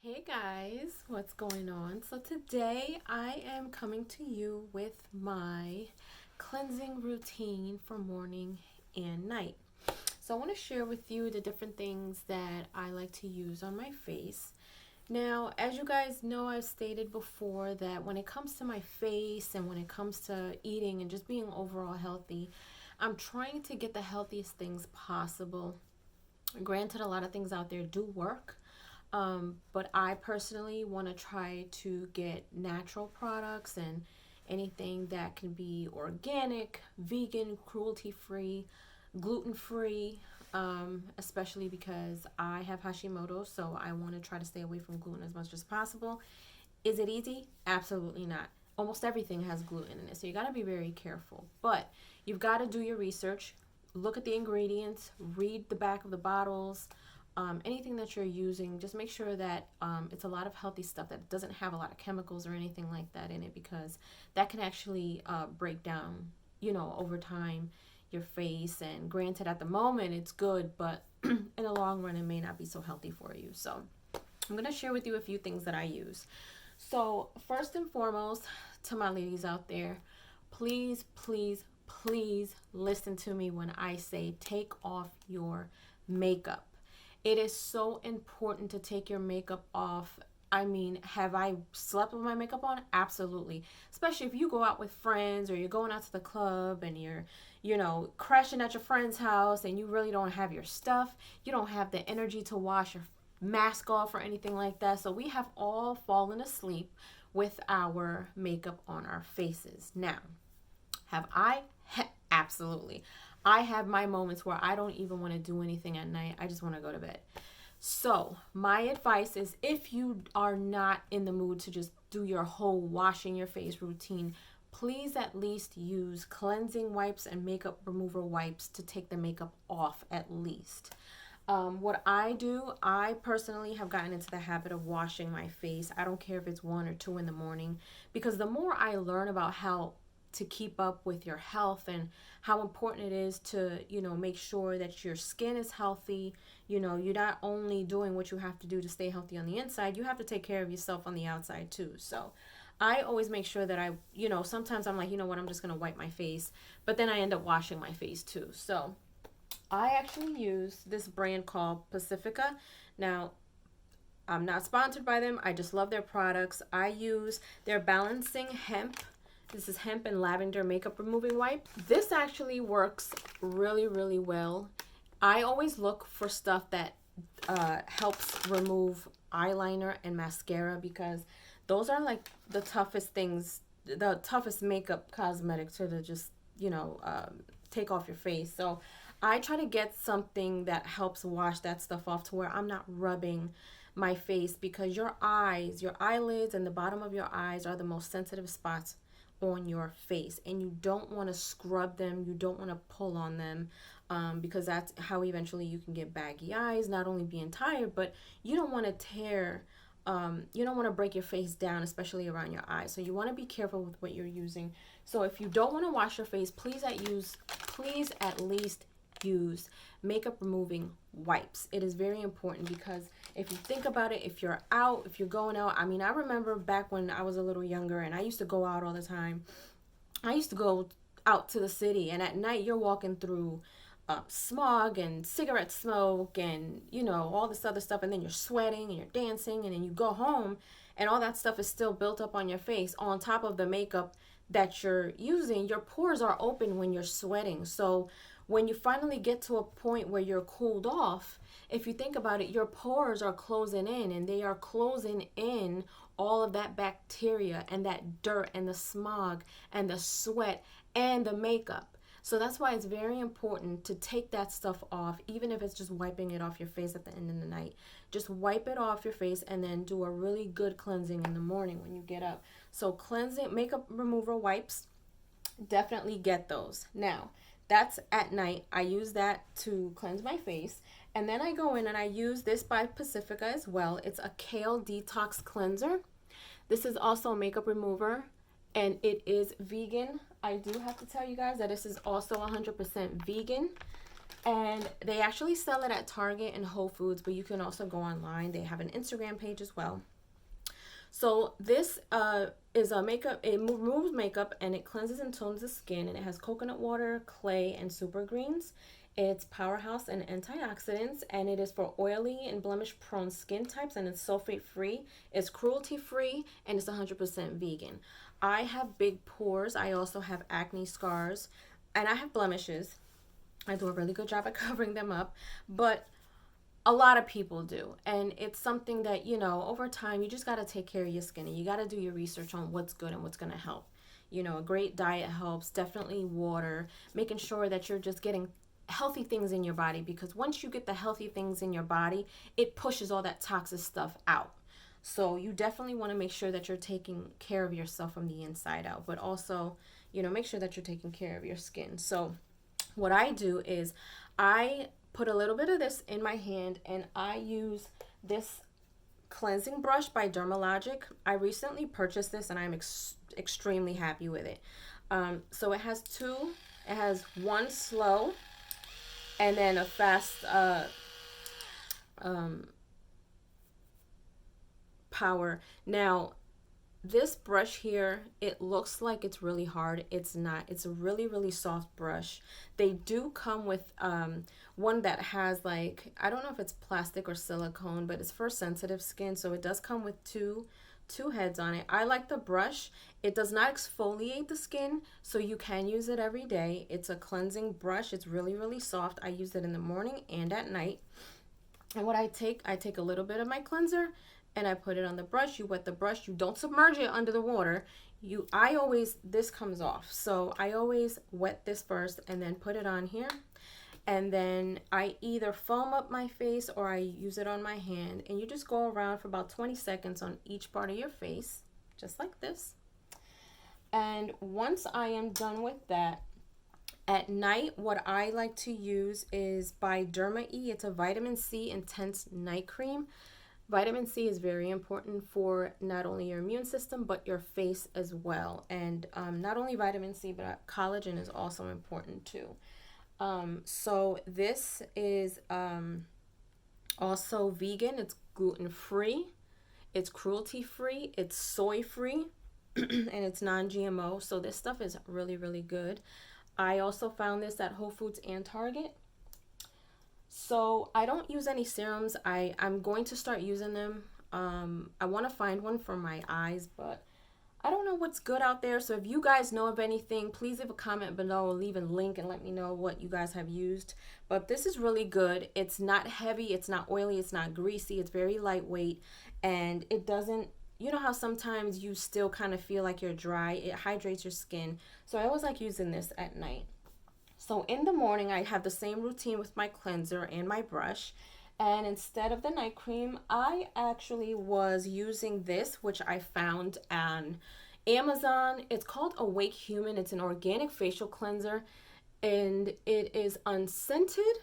Hey guys, what's going on? So today I am coming to you with my cleansing routine for morning and night. So I want to share with you the different things that I like to use on my face. Now, as you guys know, I've stated before that when it comes to my face and when it comes to eating and just being overall healthy, I'm trying to get the healthiest things possible. Granted, a lot of things out there do work, but I personally want to try to get natural products and anything that can be organic, vegan, cruelty free, gluten free, especially because I have Hashimoto, so I want to try to stay away from gluten as much as possible. Is it easy? Absolutely not. Almost everything has gluten in it, so you got to be very careful. But you've got to do your research, look at the ingredients, read the back of the bottles. Anything that you're using, just make sure that it's a lot of healthy stuff that doesn't have a lot of chemicals or anything like that in it, because that can actually break down, over time your face. And granted, at the moment it's good, but in the long run it may not be so healthy for you. So I'm going to share with you a few things that I use. So first and foremost, to my ladies out there, please, please, please listen to me when I say take off your makeup. It is so important to take your makeup off. I mean, have I slept with my makeup on? Absolutely. Especially if you go out with friends or you're going out to the club and you're, crashing at your friend's house and you really don't have your stuff. You don't have the energy to wash your mask off or anything like that. So we have all fallen asleep with our makeup on our faces. Now, have I? Absolutely. I have my moments where I don't even want to do anything at night. I just want to go to bed. So, my advice is, if you are not in the mood to just do your whole washing your face routine, please at least use cleansing wipes and makeup remover wipes to take the makeup off at least. What I do, I personally have gotten into the habit of washing my face. I don't care if it's 1 or 2 in the morning, because the more I learn about how to keep up with your health and how important it is to, make sure that your skin is healthy. You're not only doing what you have to do to stay healthy on the inside, you have to take care of yourself on the outside too. So I always make sure that sometimes I'm like, you know what, I'm just going to wipe my face, but then I end up washing my face too. So I actually use this brand called Pacifica. Now, I'm not sponsored by them. I just love their products. I use their Balancing Hemp. This is hemp and lavender makeup removing wipe. This actually works really, really well. I always look for stuff that helps remove eyeliner and mascara, because those are like the toughest things, the toughest makeup cosmetics to just, take off your face. So I try to get something that helps wash that stuff off to where I'm not rubbing my face, because your eyes, your eyelids, and the bottom of your eyes are the most sensitive spots on your face, and you don't want to scrub them, you don't want to pull on them, because that's how eventually you can get baggy eyes, not only being tired, but you don't want to tear, you don't want to break your face down, especially around your eyes. So you want to be careful with what you're using. So if you don't want to wash your face, please at least use makeup removing wipes. It is very important, because if you think about it, if you're going out, I mean, I remember back when I was a little younger and I used to go out all the time. I used to go out to the city, and at night you're walking through smog and cigarette smoke and all this other stuff, and then you're sweating and you're dancing, and then you go home and all that stuff is still built up on your face on top of the makeup that you're using. Your pores are open when you're sweating. So when you finally get to a point where you're cooled off, if you think about it, your pores are closing in, and they are closing in all of that bacteria and that dirt and the smog and the sweat and the makeup. So that's why it's very important to take that stuff off, even if it's just wiping it off your face at the end of the night. Just wipe it off your face and then do a really good cleansing in the morning when you get up. So cleansing makeup remover wipes, definitely get those. Now, that's at night. I use that to cleanse my face. And then I go in and I use this by Pacifica as well. It's a kale detox cleanser. This is also a makeup remover, and it is vegan. I do have to tell you guys that this is also 100% vegan. And they actually sell it at Target and Whole Foods, but you can also go online. They have an Instagram page as well. So this is a makeup. It removes makeup and it cleanses and tones the skin. And it has coconut water, clay, and super greens. It's powerhouse and antioxidants, and it is for oily and blemish prone skin types, and it's sulfate free, it's cruelty free, and it's 100% vegan. I have big pores. I also have acne scars, and I have blemishes. I do a really good job at covering them up, but a lot of people do. And it's something that, over time, you just got to take care of your skin and you got to do your research on what's good and what's going to help. A great diet helps, definitely water, making sure that you're just getting healthy things in your body, because once you get the healthy things in your body, it pushes all that toxic stuff out. So you definitely want to make sure that you're taking care of yourself from the inside out, but also, make sure that you're taking care of your skin. So what I do is I put a little bit of this in my hand and I use this cleansing brush by Dermalogic. I recently purchased this and I'm extremely happy with it. So it has one slow and then a fast power. Now, this brush here, it looks like it's really hard. It's not. It's a really, really soft brush. They do come with one that has like, I don't know if it's plastic or silicone, but it's for sensitive skin. So it does come with two heads on it. I like the brush. It does not exfoliate the skin, so you can use it every day. It's a cleansing brush. It's really, really soft. I use it in the morning and at night. And what I take a little bit of my cleanser and I put it on the brush. You wet the brush. You don't submerge it under the water. This comes off. So I always wet this first and then put it on here. And then I either foam up my face or I use it on my hand. And you just go around for about 20 seconds on each part of your face, just like this. And once I am done with that, at night, what I like to use is by Derma E. It's a vitamin C intense night cream. Vitamin C is very important for not only your immune system, but your face as well. And not only vitamin C, but collagen is also important too. So this is also vegan. It's gluten-free. It's cruelty-free. It's soy-free. And it's non-GMO. So this stuff is really, really good. I also found this at Whole Foods and Target. So I don't use any serums. I'm going to start using them. I want to find one for my eyes, but I don't know what's good out there. So if you guys know of anything, please leave a comment below or leave a link and let me know what you guys have used. But this is really good. It's not heavy. It's not oily. It's not greasy. It's very lightweight. And it doesn't, you know how sometimes you still kind of feel like you're dry? It hydrates your skin. So I always like using this at night. So in the morning, I have the same routine with my cleanser and my brush. And instead of the night cream, I actually was using this, which I found on Amazon. It's called Awake Human. It's an organic facial cleanser, and it is unscented.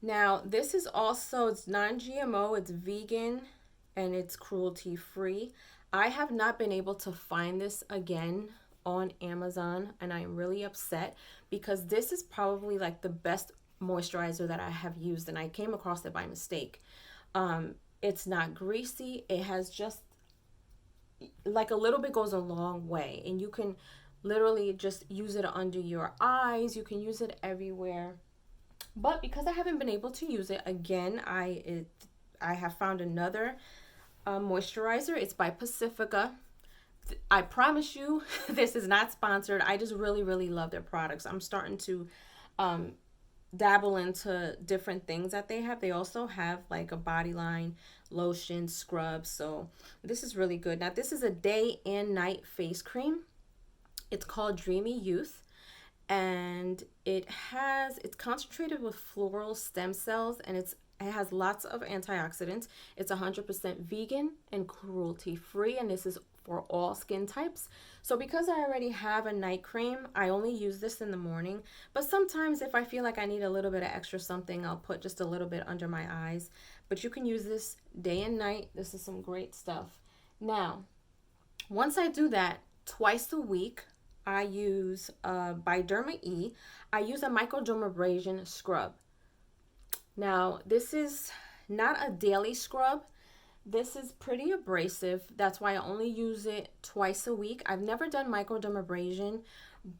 Now, this is also, it's non-GMO, it's vegan, and it's cruelty-free. I have not been able to find this again on Amazon, and I am really upset because this is probably like the best moisturizer that I have used, and I came across it by mistake. It's not greasy. It has just like a little bit goes a long way, and you can literally just use it under your eyes. You can use it everywhere. But because I haven't been able to use it again, I have found another moisturizer. It's by Pacifica. I promise you, this is not sponsored. I just really, really love their products. I'm starting to dabble into different things that they have. They also have like a body line, lotion, scrub. So this is really good. Now, this is a day and night face cream. It's called Dreamy Youth. And it's concentrated with floral stem cells, and it has lots of antioxidants. It's 100% vegan and cruelty free, and this is for all skin types. So because I already have a night cream, I only use this in the morning. But sometimes if I feel like I need a little bit of extra something, I'll put just a little bit under my eyes. But you can use this day and night. This is some great stuff. Now, once I do that twice a week, I use by Derma E. I use a microdermabrasion scrub. Now, this is not a daily scrub. This is pretty abrasive. That's why I only use it twice a week. I've never done microdermabrasion,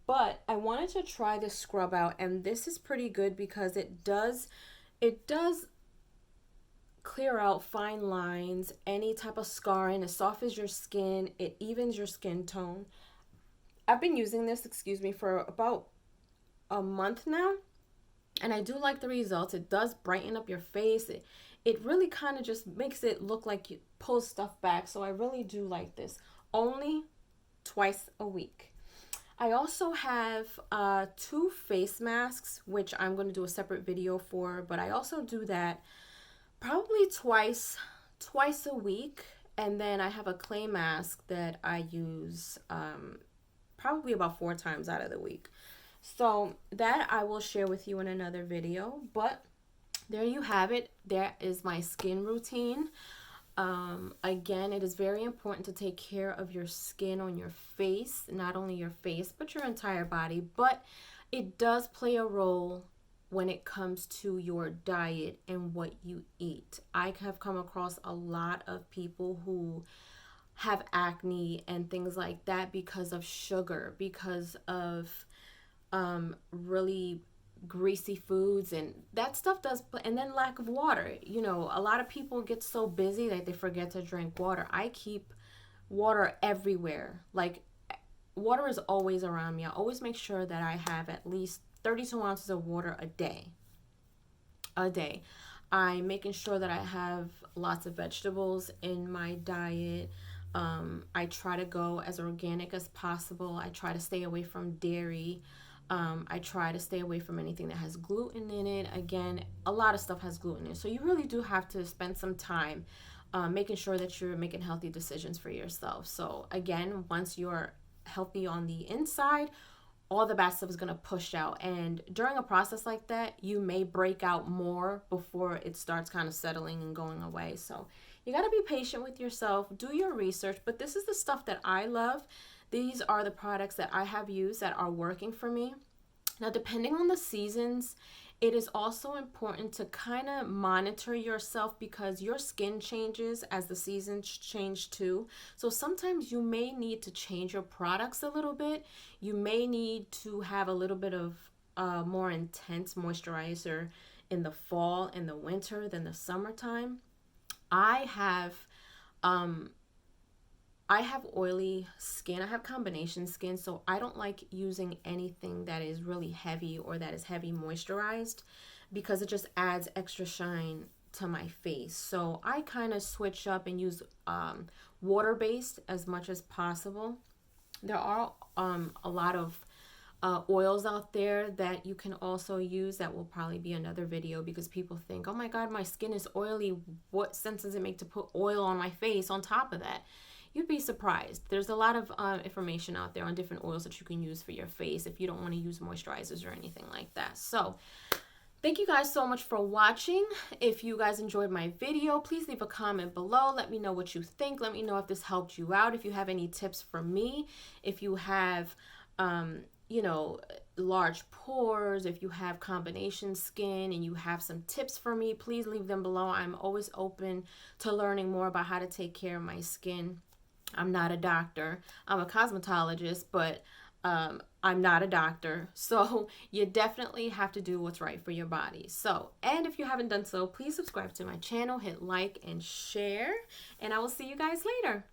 but I wanted to try this scrub out, and this is pretty good because it does clear out fine lines, any type of scarring. It softens your skin. It evens your skin tone. I've been using this, for about a month now, and I do like the results. It does brighten up your face. It really kind of just makes it look like you pull stuff back. So I really do like this. Only twice a week. I also have 2 face masks, which I'm going to do a separate video for, but I also do that probably twice a week. And then I have a clay mask that I use probably about 4 times out of the week. So that I will share with you in another video. But there you have it. There is my skin routine. Again, it is very important to take care of your skin on your face, not only your face, but your entire body. But it does play a role when it comes to your diet and what you eat. I have come across a lot of people who have acne and things like that because of sugar, because of really greasy foods, and that stuff does. And then lack of water. A lot of people get so busy that they forget to drink water. I keep water everywhere. Like, water is always around me. I always make sure that I have at least 32 ounces of water a day. I'm making sure that I have lots of vegetables in my diet. I try to go as organic as possible. I try to stay away from dairy. I try to stay away from anything that has gluten in it. Again, a lot of stuff has gluten in it. So you really do have to spend some time making sure that you're making healthy decisions for yourself. So again, once you're healthy on the inside, all the bad stuff is going to push out. And during a process like that, you may break out more before it starts kind of settling and going away. So you got to be patient with yourself, do your research. But this is the stuff that I love. These are the products that I have used that are working for me. Now, depending on the seasons, it is also important to kind of monitor yourself because your skin changes as the seasons change too. So sometimes you may need to change your products a little bit. You may need to have a little bit of more intense moisturizer in the fall and the winter than the summertime. I have oily skin. I have combination skin, so I don't like using anything that is really heavy or that is heavy moisturized because it just adds extra shine to my face. So I kind of switch up and use water-based as much as possible. There are a lot of oils out there that you can also use. That will probably be another video because people think, oh my God, my skin is oily. What sense does it make to put oil on my face on top of that? You'd be surprised. There's a lot of information out there on different oils that you can use for your face if you don't want to use moisturizers or anything like that. So thank you guys so much for watching. If you guys enjoyed my video, please leave a comment below. Let me know what you think. Let me know if this helped you out. If you have any tips for me, if you have large pores, if you have combination skin and you have some tips for me, please leave them below. I'm always open to learning more about how to take care of my skin. I'm not a doctor. I'm a cosmetologist, but I'm not a doctor. So you definitely have to do what's right for your body. So, and if you haven't done so, please subscribe to my channel, hit like and share, and I will see you guys later.